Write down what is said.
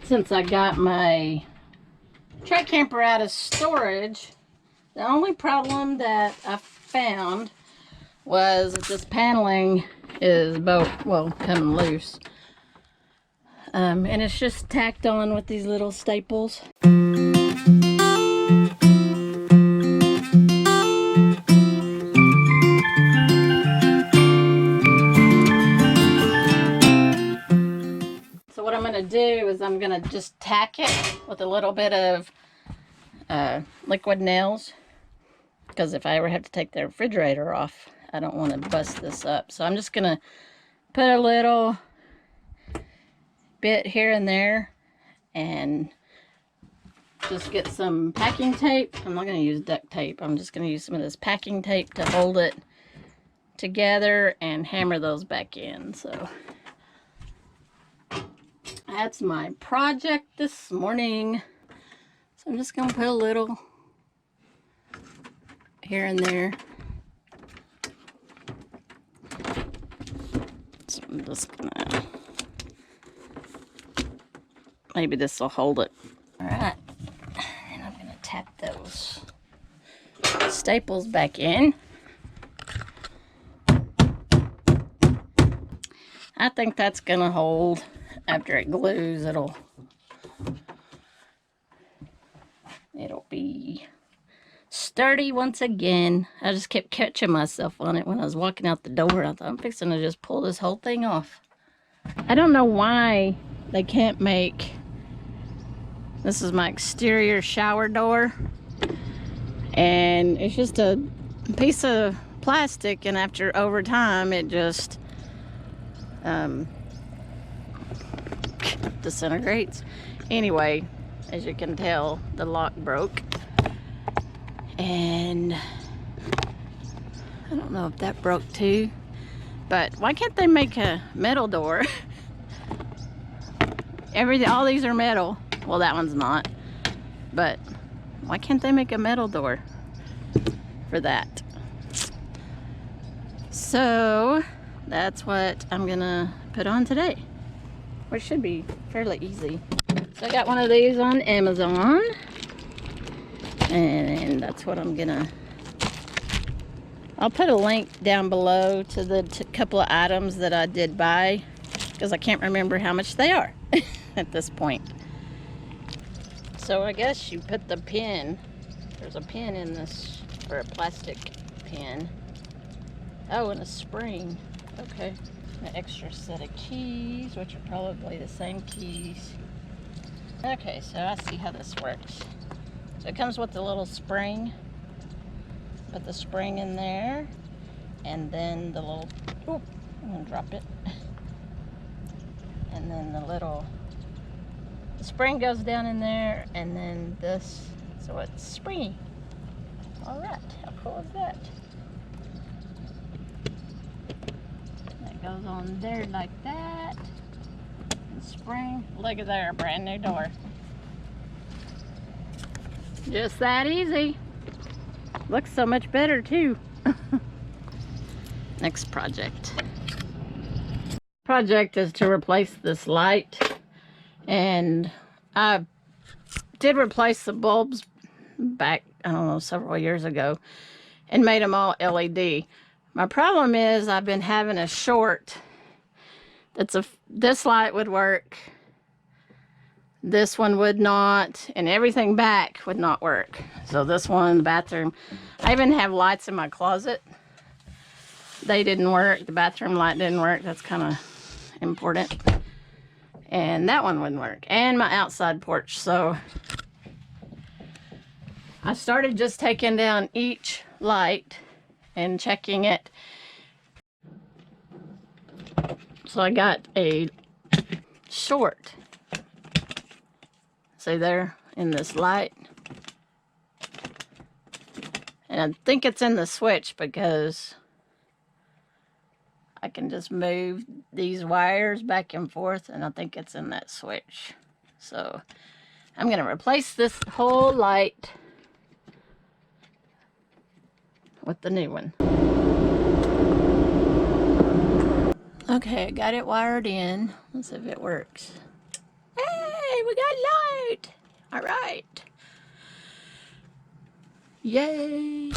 Since I got my track camper out of storage, the only problem that I found was that this paneling is coming loose. And it's just tacked on with these little staples. So what I'm going to do is I'm going to just tack it with a little bit of liquid nails, because if I ever have to take the refrigerator off, I don't want to bust this up. So I'm just going to put a little bit here and there and just get some packing tape. I'm not going to use duct tape. I'm just going to use some of this packing tape to hold it together and hammer those back in. So that's my project this morning. So I'm just going to put a little here and there. So I'm just going to, maybe this will hold it. All right. And I'm going to tap those staples back in. I think that's going to hold. After it glues, it'll be sturdy once again. I just kept catching myself on it when I was walking out the door. I thought, I'm fixing to just pull this whole thing off. I don't know why they can't make, this is my exterior shower door, and it's just a piece of plastic, and over time it just disintegrates. Anyway, as you can tell, the lock broke, and I don't know if that broke too, but why can't they make a metal door? All these are metal. Well, that one's not, but why can't they make a metal door for that? So that's what I'm gonna put on today, which should be fairly easy. So I got one of these on Amazon, and that's what I'm gonna, I'll put a link down below to the couple of items that I did buy, because I can't remember how much they are at this point. So I guess you put the pin, there's a pin in this for a plastic pin. Oh, and a spring. Okay. An extra set of keys, which are probably the same keys. Okay, so I see how this works. So it comes with a little spring. Put the spring in there, and then the little, oop, I'm gonna drop it. And then the spring goes down in there, and then this, so it's springy. All right, how cool is that? Goes on there like that, and spring. Look at there, brand new door. Just that easy. Looks so much better too. Next project. Project is to replace this light, and I did replace the bulbs back, I don't know, several years ago, and made them all LED. My problem is I've been having a short. This light would work, this one would not, and everything back would not work. So this one, the bathroom, I even have lights in my closet. They didn't work. The bathroom light didn't work. That's kind of important. And that one wouldn't work. And my outside porch. So I started just taking down each light and checking it. So I got a short, see there, in this light, and I think it's in the switch because I can just move these wires back and forth, and I think it's in that switch. So I'm gonna replace this whole light with the new one. Okay, I got it wired in. Let's see if it works. Hey, we got light. All right. Yay.